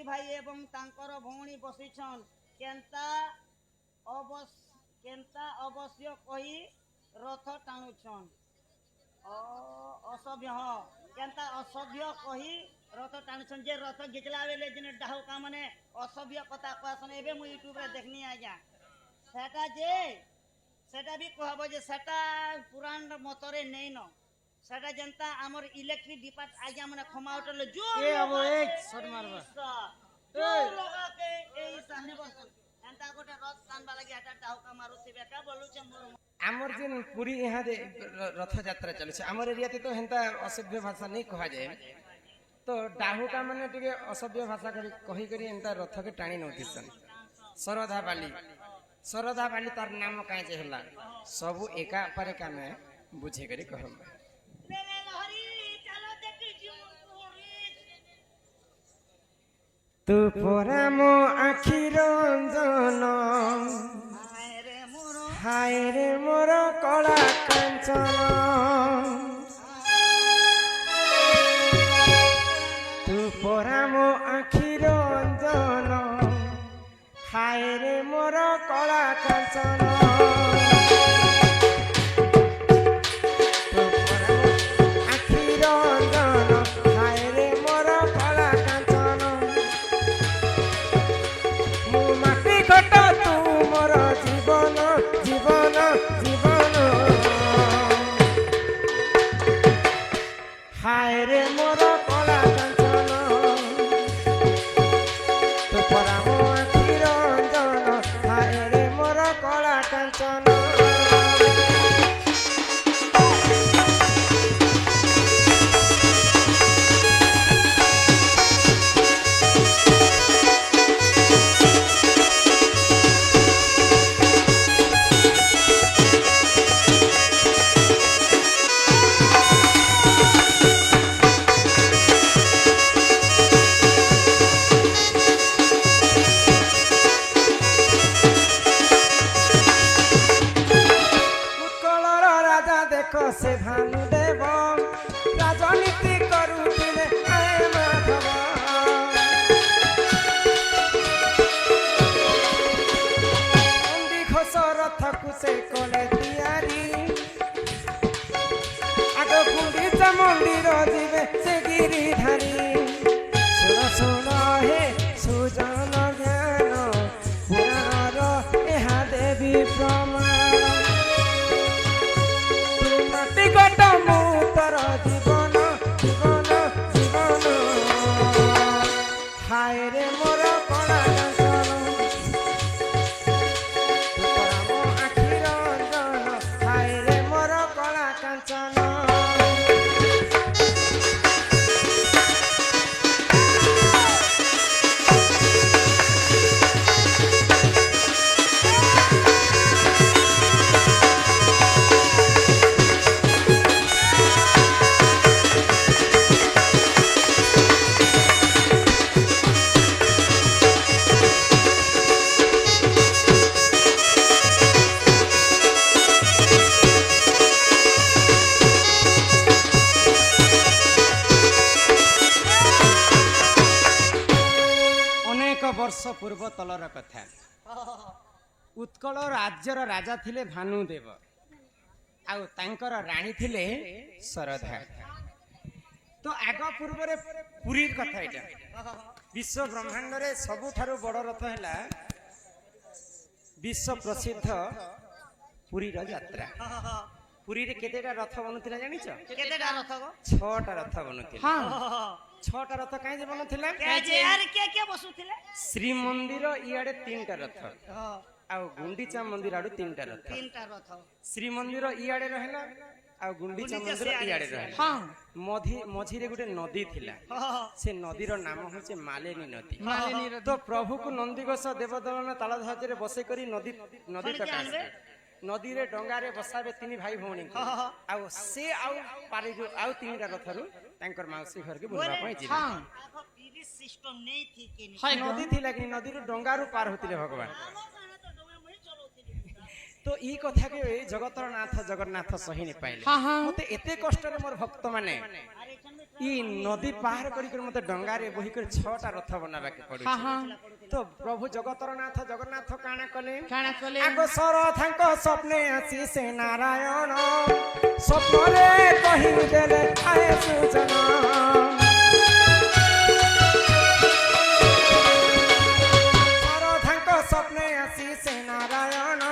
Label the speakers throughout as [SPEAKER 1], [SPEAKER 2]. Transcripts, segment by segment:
[SPEAKER 1] भाई एवं तांकर भौणी बसिछन केंता अवश्य कही रथ टाणुछन असभ्य केंता असभ्य कही रथ टाणुछन जे रथ घिचला बेले जिने डाहुका माने असभ्य कथा कहसन एबे मु यूट्यूब रे देखनी आजा सेटा भी कहबो जे सेटा पुराण मतरे नै न सेटा जनता हमर इलेक्ट्रिक डिपार्ट आज्ञा माने खमा उठले जो
[SPEAKER 2] ए अब एक शॉट मारबा
[SPEAKER 1] जो लगा के एई सामने बस एंता गोटे रथ टानबा लागि आटा डाहुका मारुथि बेटा बोलु छ मोर
[SPEAKER 2] आमर जिन पूरी यहाँ दे रथ यात्रा चले आमर एरिया तो हेंता असभ्य भाषा नहीं कहा जाए तो डाहुका माने टिके असभ्य भाषा कही करी एंता रथ के टाणी नउथिसन सरधा बाली तार नाम काहे जे हला सब एका पर का में बुझे करी कहम
[SPEAKER 1] ले हरी चलो देखि जीव पूरी
[SPEAKER 2] तू पोरा मो आखि रंजन हाय रे मोर कला कांचन तू पोरा मो आखि रंजन हाय रे मोर कला कांचन हाय रे मोर कला कांचन तो पराम आखि रंजन हाय रे मोर कला कांचन से भानुदेव राजनीति करुथिले आए माधव नंदी घोष रथकु से कले तियारी आग गुंडीचा मंदिर जीवे से गिरिधारी सुन सुन हे सुजन ज्ञान पुराणर एहा देवी प्रमाण गट मुतर जीवन जीवन जीवन हाय रे मोर कला कांचन पराम आखि रंजन हाय रे मोर कला कांचन वर्ष पूर्व तलर कथा उत्कल राज्यर राजा थिले भानुदेव आउ तांकर राणी थिले सरधा तो आग पूर्व रे पुरी कथा एटा विश्व ब्रह्मांड रे सबुठारु बड़ रथ हैला विश्व प्रसिद्ध पुरी र यात्रा पुरी रे केतेटा रथ बनुथिला जानिछ
[SPEAKER 1] केतेटा रथ गो
[SPEAKER 2] 6टा रथ बनुथिला हां 6टा रथ काहे जे बनुथिला
[SPEAKER 1] के यार के बसुथिले
[SPEAKER 2] श्री मंदिर इयाडे 3टा रथ आ गुंडीचा मंदिर आडू 3टा रथ श्री मंदिर इयाडे रहला आ गुंडीचा मंदिर इयाडे रहला हां मझी रे गुटे नदी थिला से नदी रो नाम होचे मालेनी नदी तो प्रभु को नंदीघोष देवदलन तालध्वज रे बसे करी नदी तट नदी रे डंगा रे बसाबे तीन भाई भौणी आ से आउ पारी जो आउ 3टा रथरु तांकर माउसी घर के बुलवा पई जी हां पीडी सिस्टम नै थी के नदी थिला कि नदी रो डंगा रो पार होतिले भगवान तो ई कथा के जगतर नाथ जगन्नाथ सही नै पाइले मते एते कष्ट रे मोर भक्त माने ଇ ନଦୀ ପାର କରି ମତେ ଡଙ୍ଗାରେ ବୋହି କରି 6ଟା ରଥ ବନାବାକେ ପଡୁଛି। ତ ପ୍ରଭୁ ଜଗତର ନାଥ ଜଗନ୍ନାଥ କାଣା କଲେ ଆଗ ସରଥାଙ୍କ ସ୍ୱପ୍ନେ ଆସି ସେ ନାରାୟଣ ସ୍ୱପ୍ନରେ କହିଦେଲେ ଆଏ ସୁଜନ। ସରଥାଙ୍କ ସ୍ୱପ୍ନେ ଆସି ସେ ନାରାୟଣ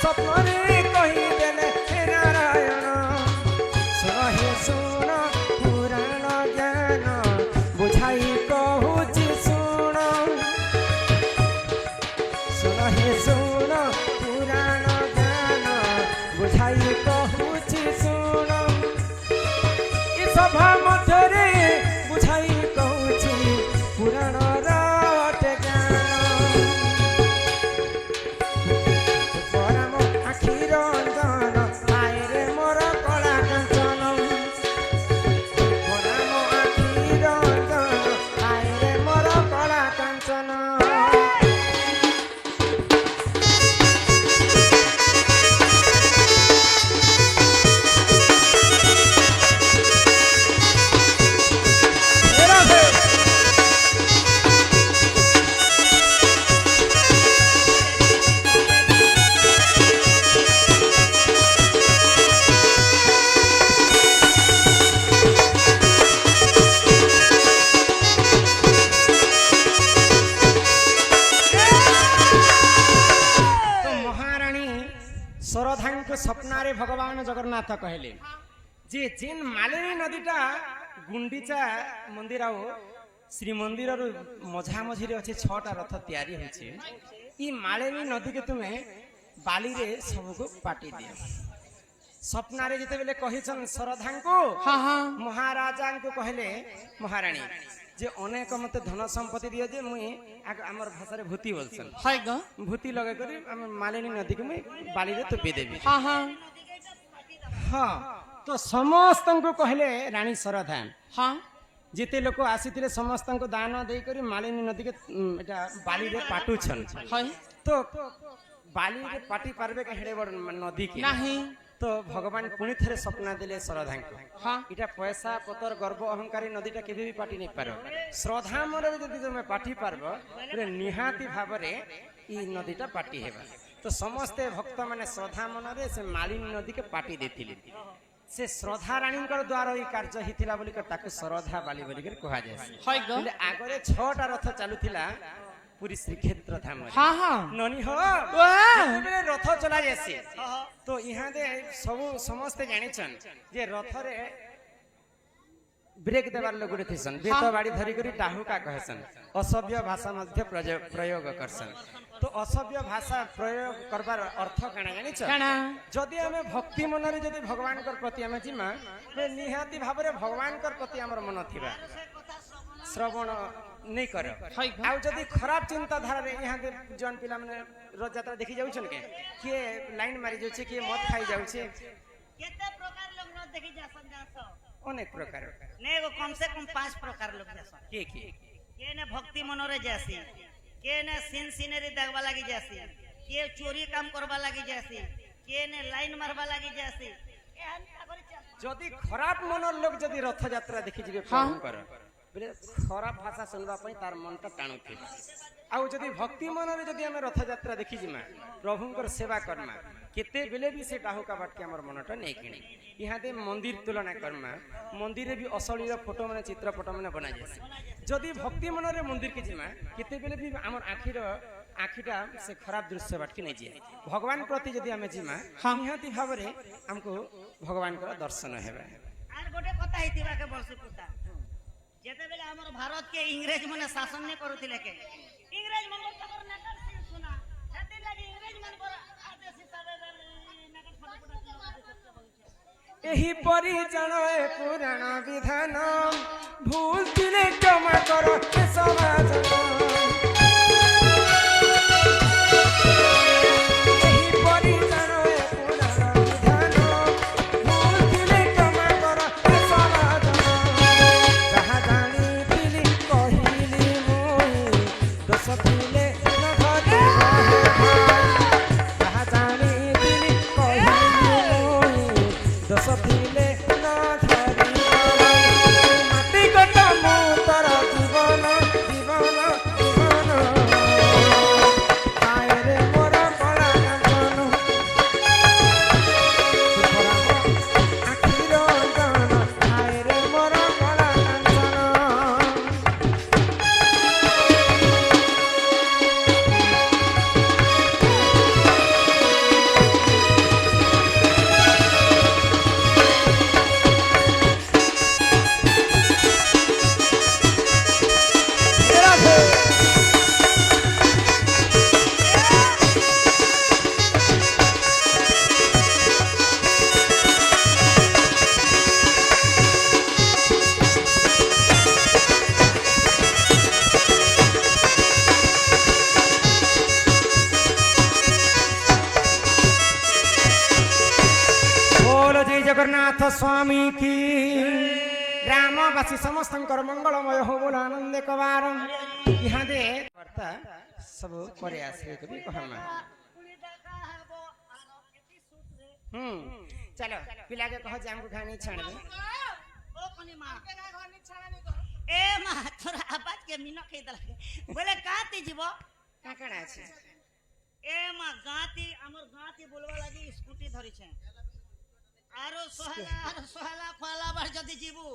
[SPEAKER 2] ସ୍ୱପ୍ନରେ କହିଦେଲେ ହେ ନାରାୟଣ ଶୁଣ ହେ ଶୁଣ ପୁରାଣ ଜ୍ଞାନ ବୁଝାଇ କହୁଛି ଶୁଣ। ଶୁଣ ହେ ଶୁଣ ପୁରାଣ ଜ୍ଞାନ ବୁଝାଇ କହୁଛି ଶୁଣ। ଏ ସଭା ମଧ୍ୟରେ ବୁଝାଇ କହୁଛି ପୁରାଣର ଅଟେ ଜ୍ଞାନ। ପରମ ଆଖି ରଞ୍ଜନ ଆଇରେ ମୋର କଳା କାଞ୍ଚନ। ପରମ ଆଖି ରଞ୍ଜନ ଆଇରେ ମୋର କଳା କାଞ୍ଚନ। ଶରଧାଙ୍କୁ ସ୍ୱପ୍ନରେ ଭଗବାନ ଜଗନ୍ନାଥ କହିଲେ ଯେ ଯେନ୍ ମାଳିନୀ ନଦୀଟା ଗୁଣ୍ଡିଚା ମନ୍ଦିର ଆଉ ଶ୍ରୀମନ୍ଦିରର ମଝାମଝିରେ ଅଛି 6ଟା ରଥ ତିଆରି ହୋଇଛି। ଇ ମାଳିନୀ ନଦୀକେ ତୁମେ ବାଲିରେ ସବୁକୁ ପାଟି ଦିଅ। ସ୍ୱପ୍ନରେ ଯେତେବେଳେ କହିଛନ୍ତି ଶରଧାଙ୍କୁ ମହାରାଜାଙ୍କୁ କହିଲେ ମହାରାଣୀ ଯେ ଅନେକ ମତେ ଧନ ସମ୍ପତ୍ତି ଦିଅ ଯେ ମୁଇଁ ଆମର ଭାଷାରେ ଭୂତି ବୋଲଛନ୍ ଭୂତି ଲଗେଇ କରି ଆମେ ମାଳିନୀ ନଦୀକୁ ମୁଇଁ ବାଲିରେ ତୁପି ଦେବି। ହଁ ତ ସମସ୍ତଙ୍କୁ କହିଲେ ରାଣୀ ଶରଧା ଯେତେ ଲୋକ ଆସିଥିଲେ ସମସ୍ତଙ୍କୁ ଦାନ ଦେଇକରି ମାଳିନୀ ନଦୀକେ ଏଟା ବାଲିରେ ପାଟୁଛନ୍। ତ ବାଲିରେ ପାଟି ପାରବେ କେ ହେଡେ ବଡ ନଦୀ କେ ନାହିଁ। ତ ଭଗବାନ ପୁଣି ଥରେ ସ୍ୱପ୍ନ ଦେଲେ ଶରଧାଙ୍କୁ ଏଟା ପଇସା ପତର ଗର୍ବ ଅହଙ୍କାରୀ ନଦୀଟା କେବେ ବି ପାଟି ନେଇ ପାର। ଶ୍ରଦ୍ଧା ମନରେ ଯଦି ତମେ ପାଠି ପାରବ ବୋଲେ ନିହାତି ଭାବରେ ଇ ନଦୀଟା ପାଟି ହେବା। ତ ସମସ୍ତେ ଭକ୍ତ ମାନେ ଶ୍ରଦ୍ଧା ମନରେ ସେ ମାଳିନୀ ନଦୀକେ ପାଟି ଦେଇଥିଲେ। ସେ ଶ୍ରଦ୍ଧା ରାଣୀଙ୍କର ଦ୍ୱାରା ଏଇ କାର୍ଯ୍ୟ ହେଇଥିଲା ବୋଲି ତାକୁ ଶରଧା ବାଲି ବୋଲି କୁହାଯାଏ। ହେଲେ ଆଗରେ 6ଟା ରଥ ଚାଲୁଥିଲା ପୁରୀ ଶ୍ରୀକ୍ଷେତ୍ର ଧାମ ନନି ହୋ ରଥ ଚଲା ଯାଏସି। ତ ଇହାଦେ ସବୁ ସମସ୍ତେ ଜାଣିଛନ୍ ଯେ ରଥରେ ବ୍ରେକ୍ ଦେବାର ଲୋକ ଗୋଟେ ଥିସନ୍ ବେତ ବାଡ଼ି ଧରିକରି ଡାହୁକା କହେସନ୍ ଅସଭ୍ୟ ଭାଷା ମଧ୍ୟ ପ୍ରୟୋଗ କରସନ୍। ତ ଅସଭ୍ୟ ଭାଷା ପ୍ରୟୋଗ করবার অর্থ কানা জানিছ যদি আমি ভক্তি মନରେ যদি ভগবানଙ୍କର প্রতি আমি জিমা নিহাতি ভাବରେ ভগবানଙ୍କର প্রতি আমার মন থিবা শ্রবণ नहीं कर आउ जदी खराब चिंता धारा रे यहां के जन पिला माने रोज यात्रा देखि जाउ छन के लाइन मारी जाउ छे के मत खाई जाउ छे
[SPEAKER 1] केते प्रकार लोग न देखि जासन जासो
[SPEAKER 2] अनेक प्रकार
[SPEAKER 1] ने वो कम से कम 5 प्रकार लोग जासन के ने भक्ति मनोरे जासी के ने सीन सीनरी देखबा लागि जासी के चोरी काम करबा लागि जासी के ने लाइन मारबा लागि जासी एहन करी
[SPEAKER 2] जदी खराब मनर लोग जदी रथ यात्रा देखि जिवे प्रभु कर बोले खराब भाषा सुनवा पई तार मनटा टाणुथि आउ जदी भक्ति मनरे जदी हम रथ यात्रा देखि जिमा प्रभुंकर सेवा करमा केते बेले भी से डाहुका बाट के हमर मनटा नै किनी यहां दे मंदिर तुलना करमा मंदिर रे भी असलीर फोटो माने चित्रपट माने बना जाय जदी भक्ति मनरे मंदिर के जिमा केते बेले भी हमर आखिटा से खराब दृश्य बाट के नै जे भगवान प्रति जदी हमें जिमा निहाती भाबरे हमको भगवान को दर्शन हेबा
[SPEAKER 1] आर गोटे कथा हितिबा के बरसे पुता जेते बेले हमर भारत के इंग्रेज माने शासन ने करूथिले के इंग्रेज मन तकर नाटक से सुना सेते लागि इंग्रेज मन पर आदेश हिसाबे नाटक फटा
[SPEAKER 2] एही परि जणए पुराण विधान भूल दिले क्षमा करो हे समाज एही परि जणए पुराण विधान भूल दिले क्षमा करो हे समाज जहा जानी दिली कहिली मोई दोष दिले न घरे जहा जानी दिली कहिली मोई दोष दिले न धरी स्वामी की ग्रामवासी समस्त मंगलमय हो बोल आनंद कबार यहाँ दे वार्ता सब करे आश्रय कभी कहना चलो पिला के कहो जाम को खानी छाड़ दे
[SPEAKER 1] ए मा तोरा आवाज के मिनो के दला बोले काती जीवो
[SPEAKER 2] काकड़ा আছে
[SPEAKER 1] ए मा गाती हमर गाती बोलवा लागि स्कूटी धरि छे आरो सोहला फाला बार जदी जीवू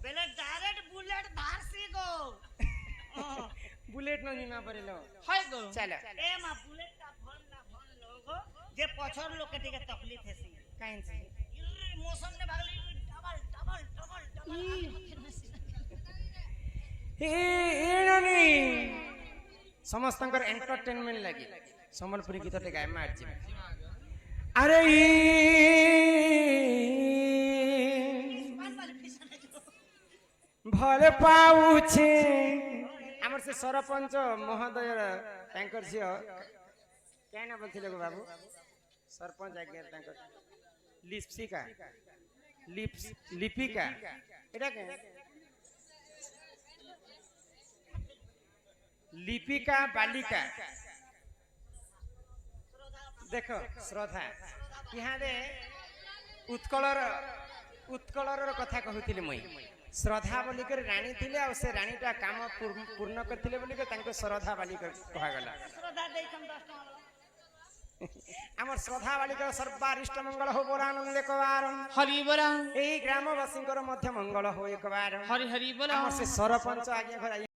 [SPEAKER 1] बेले डायरेक्ट बुलेट धारसी गो
[SPEAKER 2] बुलेट न निना परेलो
[SPEAKER 1] हाय गो
[SPEAKER 2] चलो
[SPEAKER 1] ए मा बुलेट का फोन लोगो जे पछर लोग के टिके तकलीफ हेसी
[SPEAKER 2] काइन से
[SPEAKER 1] मौसम ने भागली डबल
[SPEAKER 2] एननी समस्तंकर एंटरटेनमेंट लगी संबलपुरी गीत टे गाय मार जी अरे भले पाउछे हमर से सरपंच महोदय टैंकर जियो क्या ना बोलथिले गो बाबू सरपंच आज्ञा टैंकर लिपिका एटा के लिपिका बालिका देख श्रद्धा यहाँ दे उत्कलर कथा कहूली मुई श्रद्धा बोलिक राणी थिले आ से रानीटा काम पूर्ण करथिले बोलिक तांको श्रद्धा बालिका कहा गला आमर श्रद्धा बालिका सर्वारिष्ट मंगल हो बोरानंद एकबार
[SPEAKER 3] हरि बोला
[SPEAKER 2] एई ग्रामवासी मध्य मंगल हो एकबार
[SPEAKER 3] हरि हरि बोला
[SPEAKER 2] आमर से सरपंच आगे घर